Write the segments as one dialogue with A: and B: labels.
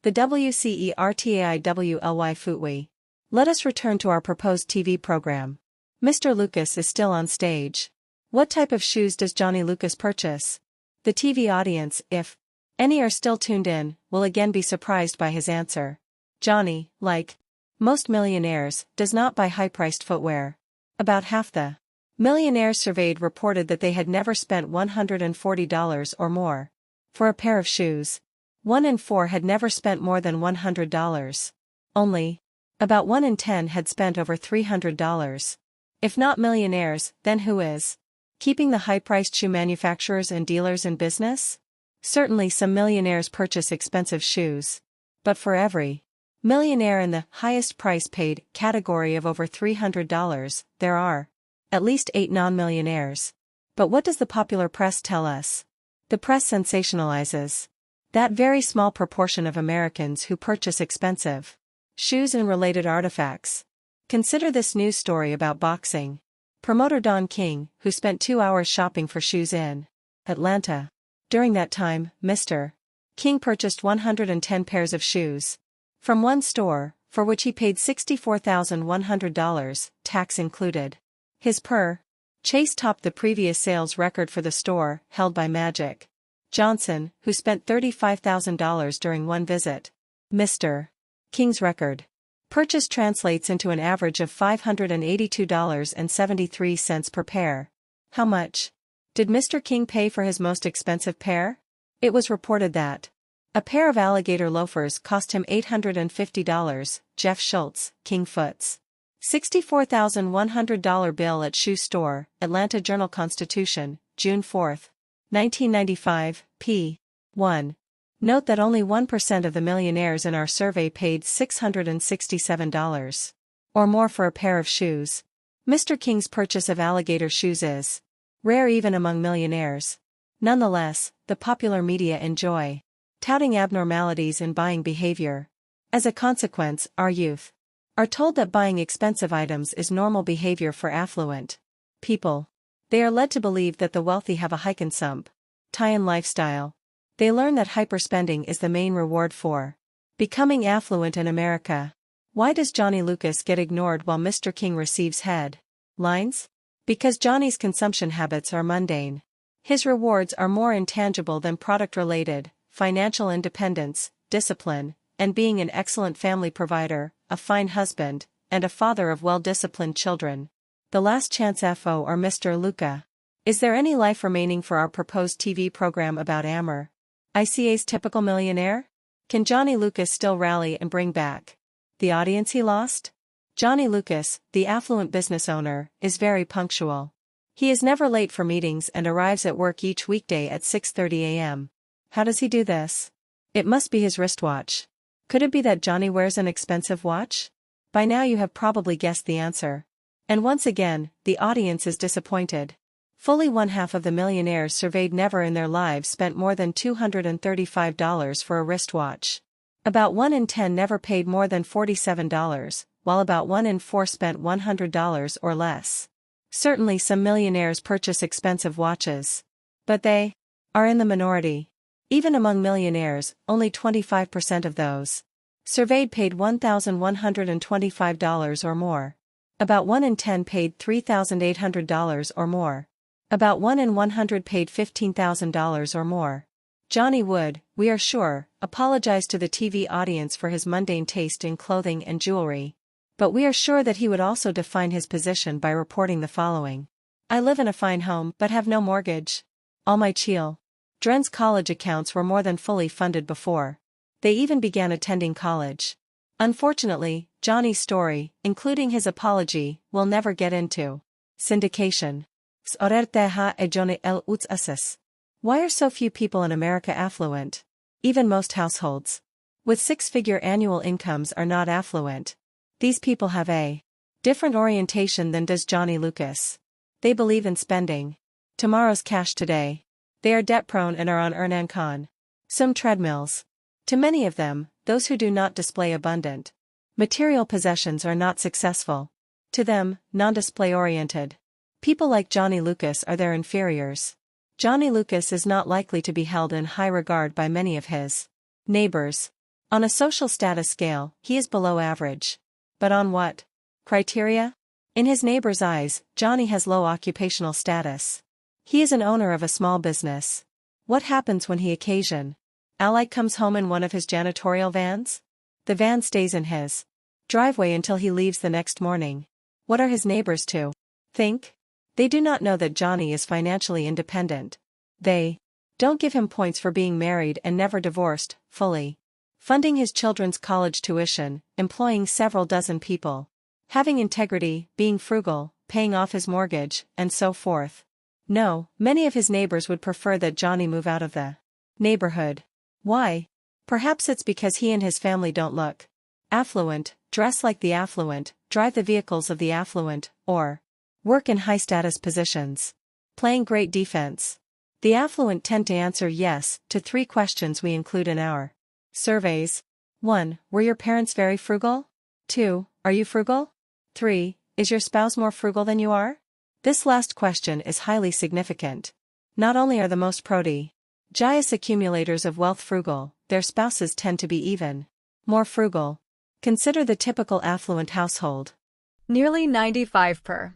A: The WCERTAIWLY Footwe. Let us return to our proposed TV program. Mr. Lucas is still on stage. What type of shoes does Johnny Lucas purchase? The TV audience, if any are still tuned in, will again be surprised by his answer. Johnny, like most millionaires, does not buy high-priced footwear. About half the millionaires surveyed reported that they had never spent $140 or more for a pair of shoes. 1 in 4 had never spent more than $100. Only about 1 in 10 had spent over $300. If not millionaires, then who is keeping the high-priced shoe manufacturers and dealers in business? Certainly some millionaires purchase expensive shoes. But for every millionaire in the highest price paid category of over $300, there are at least 8 non-millionaires. But what does the popular press tell us? The press sensationalizes that very small proportion of Americans who purchase expensive shoes and related artifacts. Consider this news story about boxing promoter Don King, who spent 2 hours shopping for shoes in Atlanta. During that time, Mr. King purchased 110 pairs of shoes from one store, for which he paid $64,100, tax included. His purchase topped the previous sales record for the store, held by Magic Johnson, who spent $35,000 during one visit. Mr. King's record purchase translates into an average of $582.73 per pair. How much did Mr. King pay for his most expensive pair? It was reported that a pair of alligator loafers cost him $850. Jeff Schultz, King foots $64,100 bill at shoe store, Atlanta Journal-Constitution, June 4, 1995, p. 1. Note that only 1% of the millionaires in our survey paid $667 or more for a pair of shoes. Mr. King's purchase of alligator shoes is rare even among millionaires. Nonetheless, the popular media enjoy touting abnormalities in buying behavior. As a consequence, our youth are told that buying expensive items is normal behavior for affluent people. They are led to believe that the wealthy have a high-consumption lifestyle. They learn that hyperspending is the main reward for becoming affluent in America. Why does Johnny Lucas get ignored while Mr. King receives headlines? Because Johnny's consumption habits are mundane. His rewards are more intangible than product-related: financial independence, discipline, and being an excellent family provider, a fine husband, and a father of well-disciplined children. The last chance FO or Mr. Luca. Is there any life remaining for our proposed TV program about ICA's typical millionaire? Can Johnny Lucas still rally and bring back the audience he lost? Johnny Lucas, the affluent business owner, is very punctual. He is never late for meetings and arrives at work each weekday at 6:30 a.m. How does he do this? It must be his wristwatch. Could it be that Johnny wears an expensive watch? By now you have probably guessed the answer. And once again, the audience is disappointed. Fully one half of the millionaires surveyed never in their lives spent more than $235 for a wristwatch. About 1 in 10 never paid more than $47, while about 1 in 4 spent $100 or less. Certainly some millionaires purchase expensive watches. But they are in the minority. Even among millionaires, only 25% of those surveyed paid $1,125 or more. About 1 in 10 paid $3,800 or more. About 1 in 100 paid $15,000 or more. Johnny would, we are sure, apologize to the TV audience for his mundane taste in clothing and jewelry. But we are sure that he would also define his position by reporting the following. I live in a fine home but have no mortgage. All my children's college accounts were more than fully funded before they even began attending college. Unfortunately, Johnny's story, including his apology, will never get into syndication. Why are so few people in America affluent? Even most households with 6-figure annual incomes are not affluent. These people have a different orientation than does Johnny Lucas. They believe in spending tomorrow's cash today. They are debt-prone and are on earn-and-consume treadmills. To many of them, those who do not display abundant material possessions are not successful. To them, non-display-oriented people like Johnny Lucas are their inferiors. Johnny Lucas is not likely to be held in high regard by many of his neighbors. On a social status scale, he is below average. But on what criteria? In his neighbor's eyes, Johnny has low occupational status. He is an owner of a small business. What happens when he ally comes home in one of his janitorial vans? The van stays in his driveway until he leaves the next morning. What are his neighbors to think? They do not know that Johnny is financially independent. They don't give him points for being married and never divorced, fully funding his children's college tuition, employing several dozen people, having integrity, being frugal, paying off his mortgage, and so forth. No, many of his neighbors would prefer that Johnny move out of the neighborhood. Why? Perhaps it's because he and his family don't look affluent, dress like the affluent, drive the vehicles of the affluent, or work in high-status positions. Playing great defense. The affluent tend to answer yes to 3 questions we include in our surveys. 1. Were your parents very frugal? 2. Are you frugal? 3. Is your spouse more frugal than you are? This last question is highly significant. Not only are the most prodigious accumulators of wealth frugal, their spouses tend to be even more frugal. Consider the typical affluent household.
B: Nearly 95%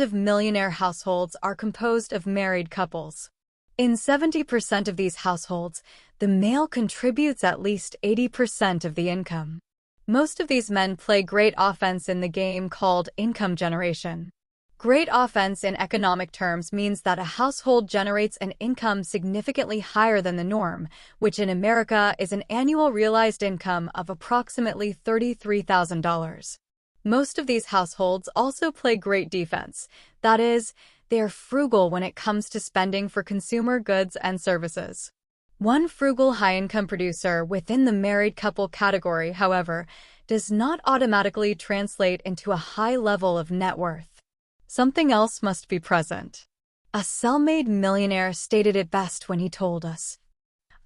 B: of millionaire households are composed of married couples. In 70% of these households, the male contributes at least 80% of the income. Most of these men play great offense in the game called income generation. Great offense in economic terms means that a household generates an income significantly higher than the norm, which in America is an annual realized income of approximately $33,000. Most of these households also play great defense. That is, they are frugal when it comes to spending for consumer goods and services. One frugal high-income producer within the married couple category, however, does not automatically translate into a high level of net worth. Something else must be present. A self-made millionaire stated it best when he told us,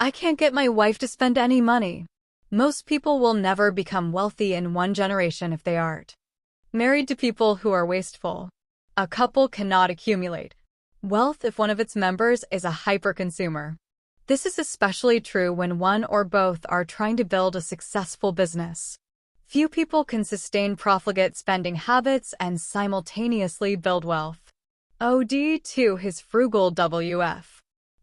B: "I can't get my wife to spend any money." Most people will never become wealthy in one generation if they aren't married to people who are wasteful. A couple cannot accumulate wealth if one of its members is a hyper-consumer. This is especially true when one or both are trying to build a successful business. Few people can sustain profligate spending habits and simultaneously build wealth. OD to his frugal WF.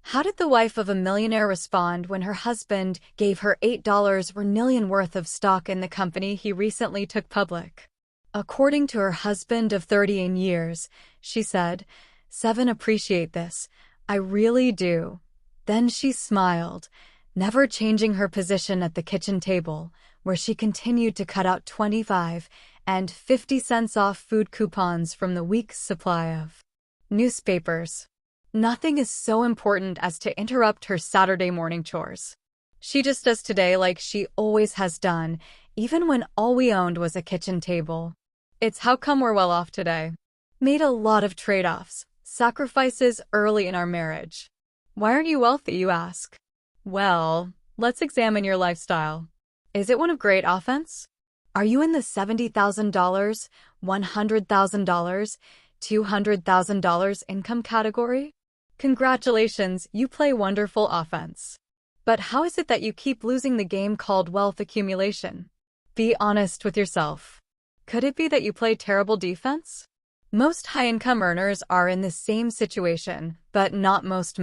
B: How did the wife of a millionaire respond when her husband gave her $8 million worth of stock in the company he recently took public? According to her husband of 13 years, she said, "7 appreciate this. I really do." Then she smiled, never changing her position at the kitchen table, where she continued to cut out 25 and 50 cents off food coupons from the week's supply of newspapers. Nothing is so important as to interrupt her Saturday morning chores. She just does today like she always has done, even when all we owned was a kitchen table. It's how come we're well off today. Made a lot of trade-offs, sacrifices early in our marriage. Why aren't you wealthy, you ask? Well, let's examine your lifestyle. Is it one of great offense? Are you in the $70,000, $100,000, $200,000 income category? Congratulations, you play wonderful offense. But how is it that you keep losing the game called wealth accumulation? Be honest with yourself. Could it be that you play terrible defense? Most high-income earners are in the same situation, but not most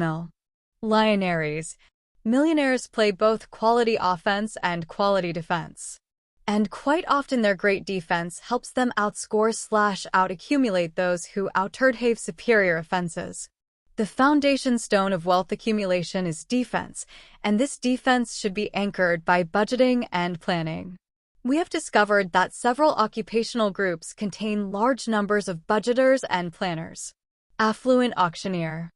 B: millionaires. Millionaires play both quality offense and quality defense. And quite often their great defense helps them outscore/out-accumulate those who have superior offenses. The foundation stone of wealth accumulation is defense, and this defense should be anchored by budgeting and planning. We have discovered that several occupational groups contain large numbers of budgeters and planners. Affluent auctioneer.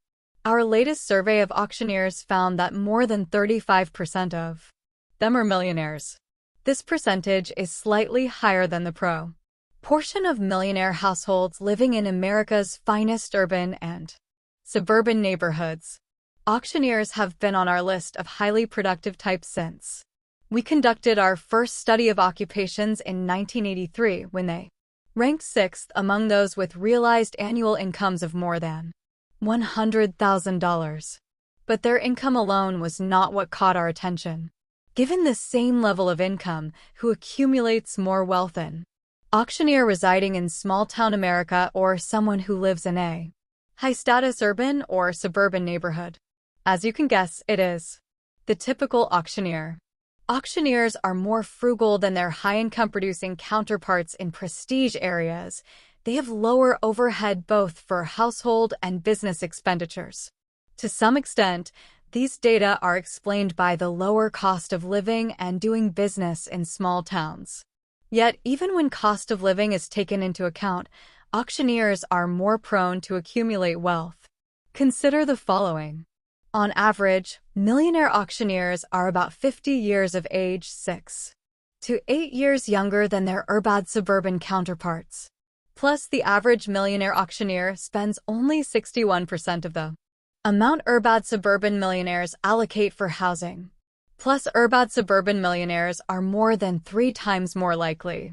B: Our latest survey of auctioneers found that more than 35% of them are millionaires. This percentage is slightly higher than the proportion of millionaire households living in America's finest urban and suburban neighborhoods. Auctioneers have been on our list of highly productive types since we conducted our first study of occupations in 1983 when they ranked 6th among those with realized annual incomes of more than $100,000. But their income alone was not what caught our attention. given the same level of income, who accumulates more wealth in? Auctioneer residing in small-town America or someone who lives in a high-status urban or suburban neighborhood? As you can guess, it is the typical auctioneer. Auctioneers are more frugal than their high-income producing counterparts in prestige areas. They have lower overhead both for household and business expenditures. To some extent, these data are explained by the lower cost of living and doing business in small towns. Yet, even when cost of living is taken into account, auctioneers are more prone to accumulate wealth. Consider the following. On average, millionaire auctioneers are about 50 years of age, 6 to 8 years younger than their urban suburban counterparts. Plus, the average millionaire auctioneer spends only 61% of the amount urban suburban millionaires allocate for housing. Plus, urban suburban millionaires are more than 3 times more likely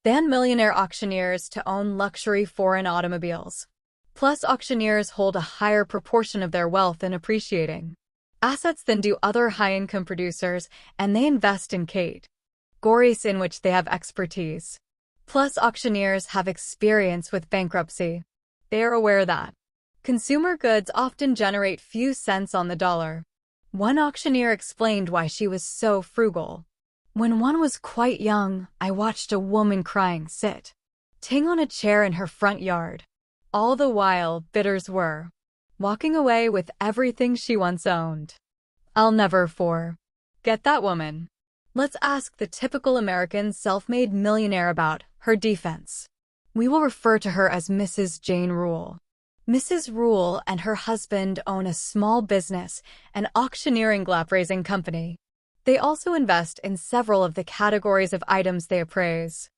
B: than millionaire auctioneers to own luxury foreign automobiles. Plus, auctioneers hold a higher proportion of their wealth in appreciating assets than do other high-income producers, and they invest in categories in which they have expertise. Plus, auctioneers have experience with bankruptcy. They are aware that consumer goods often generate few cents on the dollar. One auctioneer explained why she was so frugal. When one was quite young, I watched a woman crying sitting on a chair in her front yard. All the while, bidders were walking away with everything she once owned. I'll never forget that woman. Let's ask the typical American self-made millionaire about her defense. We will refer to her as Mrs. Jane Rule. Mrs. Rule and her husband own a small business, an auctioneering glap-raising company. They also invest in several of the categories of items they appraise.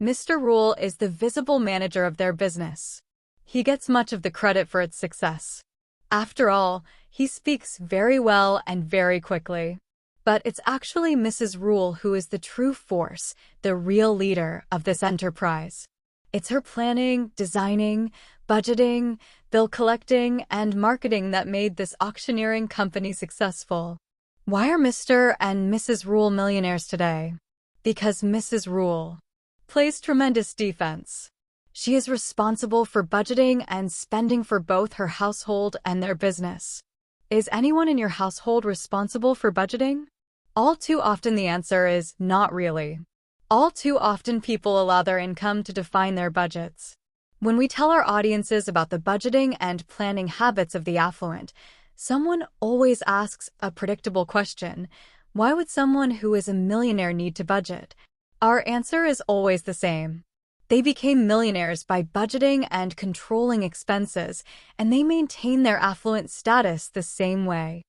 B: Mr. Rule is the visible manager of their business. He gets much of the credit for its success. After all, he speaks very well and very quickly. But it's actually Mrs. Rule who is the true force, the real leader of this enterprise. It's her planning, designing, budgeting, bill collecting, and marketing that made this auctioneering company successful. Why are Mr. and Mrs. Rule millionaires today? Because Mrs. Rule plays tremendous defense. She is responsible for budgeting and spending for both her household and their business. Is anyone in your household responsible for budgeting? All too often the answer is not really. All too often people allow their income to define their budgets. When we tell our audiences about the budgeting and planning habits of the affluent, someone always asks a predictable question: why would someone who is a millionaire need to budget? Our answer is always the same. They became millionaires by budgeting and controlling expenses, and they maintain their affluent status the same way.